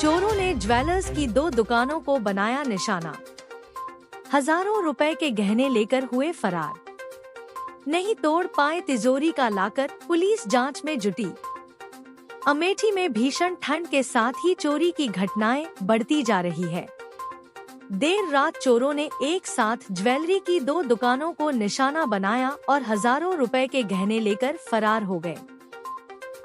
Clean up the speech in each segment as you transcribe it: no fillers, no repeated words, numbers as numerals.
चोरों ने ज्वेलर्स की 2 दुकानों को बनाया निशाना। हजारों रुपए के गहने लेकर हुए फरार। नहीं तोड़ पाए तिजोरी का लाकर, पुलिस जांच में जुटी। अमेठी में भीषण ठंड के साथ ही चोरी की घटनाएं बढ़ती जा रही है। देर रात चोरों ने एक साथ ज्वेलरी की 2 दुकानों को निशाना बनाया और हजारों रुपए के गहने लेकर फरार हो गए।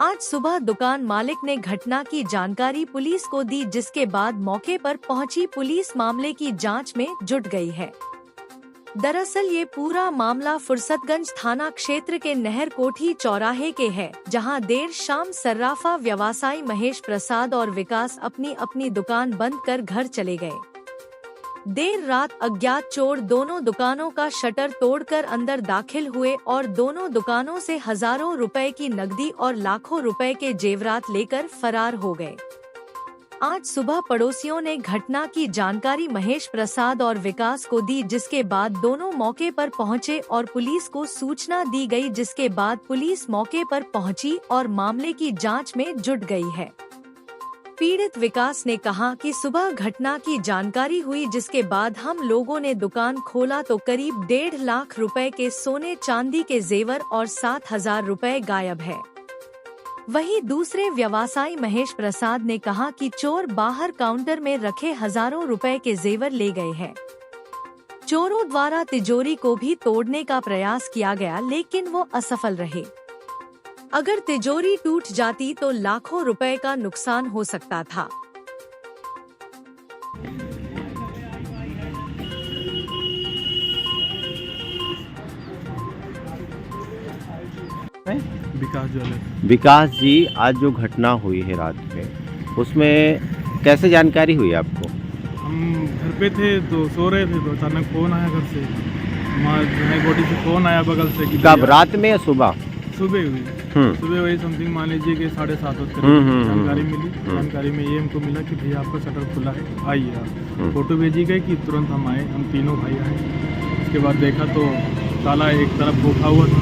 आज सुबह दुकान मालिक ने घटना की जानकारी पुलिस को दी, जिसके बाद मौके पर पहुंची पुलिस मामले की जांच में जुट गई है। दरअसल ये पूरा मामला फुरसतगंज थाना क्षेत्र के नहर कोठी चौराहे के है, जहां देर शाम सर्राफा व्यवसायी महेश प्रसाद और विकास अपनी अपनी दुकान बंद कर घर चले गए। देर रात अज्ञात चोर दोनों दुकानों का शटर तोड़कर अंदर दाखिल हुए और दोनों दुकानों से हजारों रुपए की नकदी और लाखों रुपए के जेवरात लेकर फरार हो गए। आज सुबह पड़ोसियों ने घटना की जानकारी महेश प्रसाद और विकास को दी, जिसके बाद दोनों मौके पर पहुंचे और पुलिस को सूचना दी गई, जिसके बाद पुलिस मौके पर पहुंची और मामले की जांच में जुट गई है। पीड़ित विकास ने कहा कि सुबह घटना की जानकारी हुई, जिसके बाद हम लोगों ने दुकान खोला तो करीब 1.5 लाख रुपए के सोने चांदी के जेवर और 7,000 रुपए गायब है। वहीं दूसरे व्यवसायी महेश प्रसाद ने कहा कि चोर बाहर काउंटर में रखे हजारों रुपए के जेवर ले गए हैं। चोरों द्वारा तिजोरी को भी तोड़ने का प्रयास किया गया, लेकिन वो असफल रहे। अगर तिजोरी टूट जाती तो लाखों रुपए का नुकसान हो सकता था। विकास जी, आज जो घटना हुई है रात में, उसमें कैसे जानकारी हुई आपको? हम घर पे थे तो सो रहे थे तो अचानक फोन आया घर से, हमारे बॉडी से फोन आया बगल से। कब, रात में या सुबह? सुबह हुई। सुबह वही समथिंग मान लीजिए कि 7:30 बजे जानकारी मिली। जानकारी में ये हमको मिला कि भैया आपका शटर खुला है, आइए आप। फोटो भेजी गई कि तुरंत हम आए, हम तीनों भाई आए। उसके बाद देखा तो ताला एक तरफ उठा हुआ था,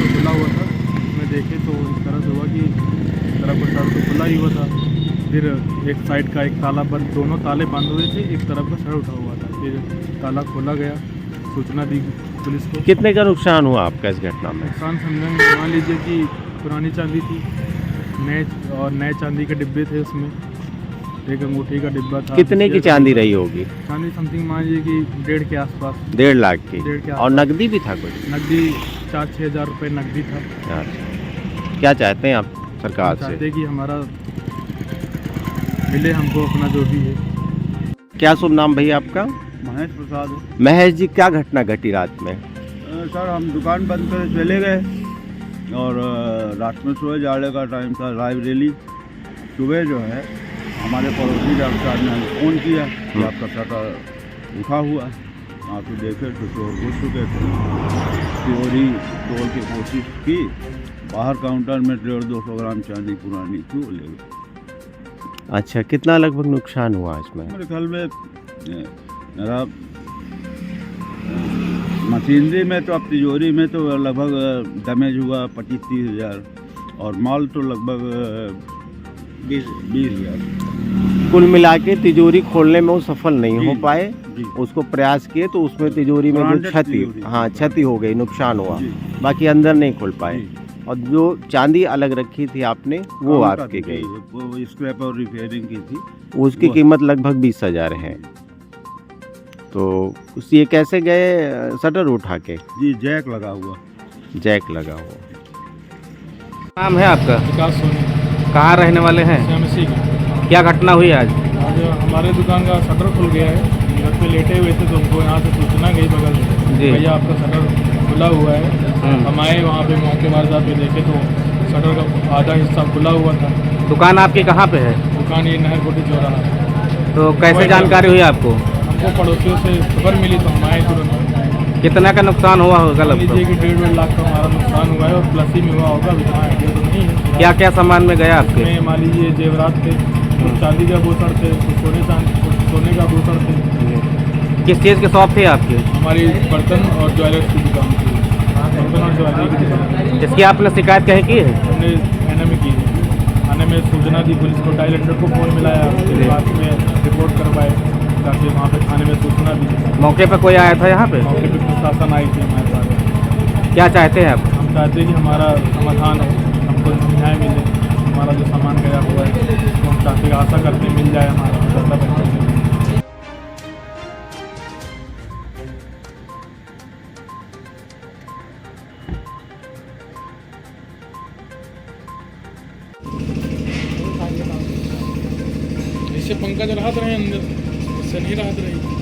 खुला हुआ था। उसमें देखे तो इस तरह से हुआ कि इस तरफ का शटर तो खुला ही हुआ था। फिर एक साइड का एक ताला बंद, दोनों ताले बंद हुए थे, एक तरफ का शटर उठा हुआ था। फिर ताला खोला गया, सूचना दी पुलिस को। कितने का नुकसान हुआ आपका इस घटना में? नुकसान समझें, मान लीजिए कि पुरानी चांदी थी, नए चांदी के डिब्बे थे, उसमें एक अंगूठी का डिब्बा था। कितने की चांदी रही होगी? चांदी समथिंग मान लीजिए कि 1.5 के आसपास। 1.5 लाख की। और नकदी भी था कुछ? नकदी 4-6 हज़ार रुपये नकदी था। क्या चाहते हैं आप सरकार से? चाहते कि हमारा मिले हमको अपना जो भी है। क्या शुभ नाम भैया आपका? महेश प्रसाद। महेश जी, क्या घटना घटी रात में? सर, हम दुकान बंद कर चले गए और रात में सोए, जाड़े का टाइम था, लाइब्रेरी। सुबह जो है हमारे पड़ोसी डॉक्टर ने फ़ोन किया कि आपका शटर उठा हुआ है। आके देखे तो चोर घुस चुके थे। चोरी तोड़ की कोशिश की, बाहर काउंटर में 150-200 ग्राम चांदी पुरानी थी, वो ले गए। अच्छा, कितना लगभग नुकसान हुआ इसमें? मेरे ख्याल में मेरा मशीनरी में तो, अब तिजोरी में तो लगभग डैमेज हुआ 25-30 हज़ार, और माल तो लगभग 20 हज़ार। कुल मिला के तिजोरी खोलने में वो सफल नहीं हो पाए। उसको प्रयास किए तो उसमें तिजोरी में जो क्षति हो गई, नुकसान हुआ, बाकी अंदर नहीं खोल पाए। और जो चांदी अलग रखी थी आपने, वो आपकी गई, वो स्क्रैप और रिपेयरिंग की थी, उसकी कीमत लगभग 20,000 है। तो ये कैसे गए शटर उठा के? जी, जैक लगा हुआ। जैक लगा हुआ। नाम है आपका? विकास सोनी। कहाँ रहने वाले हैं? श्यामसी का। क्या घटना हुई आज? आज हमारे दुकान का शटर खुल गया है। घर पे लेटे हुए थे तो हमको यहाँ से सूचना गई बगल से, भैया आपका शटर खुला हुआ है। हम आए वहाँ पे, मौके वारदात पे देखे तो शटर का आधा हिस्सा खुला हुआ था। दुकान आपकी कहाँ पे है? दुकान ये नहर कोठी चौराहा। तो कैसे जानकारी हुई आपको? हमको पड़ोसियों से खबर मिली तो हम आए तुरंत। कितना का नुकसान हुआ होगा? लीजिए कि 1.5 लाख का हमारा नुकसान हुआ है, और प्लस ही में हुआ होगा, अभी कहाँ आइडिया तो नहीं है। क्या क्या सामान में गया आपके? में मान लीजिए जेवरात थे, कुछ चांदी का बोतल थे, कुछ सोने का बोतल थे। किस चीज़ की शॉप थी आपकी? हमारी बर्तन और ज्वेलर्स की दुकान थी, बर्तन और ज्वेलरी की दुकान। इसकी आपने शिकायत कहीं की है? हमने थाने में की है। थाने में सूचना सूचना दी पुलिस को, डायल 100 को फ़ोन मिलाया, फिर बाद में रिपोर्ट करवाए, ताकि वहाँ पे थाने में सूचना दी। मौके पर कोई आया था यहाँ पे? मौके पर प्रशासन आई थी हमारे साथ। क्या चाहते हैं आप? हम चाहते हैं कि हमारा समाधान हो, हमको न्याय मिले, हमारा जो सामान गया हुआ है उसको हम चाहते हैं, आशा करते हैं मिल जाए हमारा मतलब है। इससे पंकज राहत रहे अंदर, इससे नहीं राहत रही।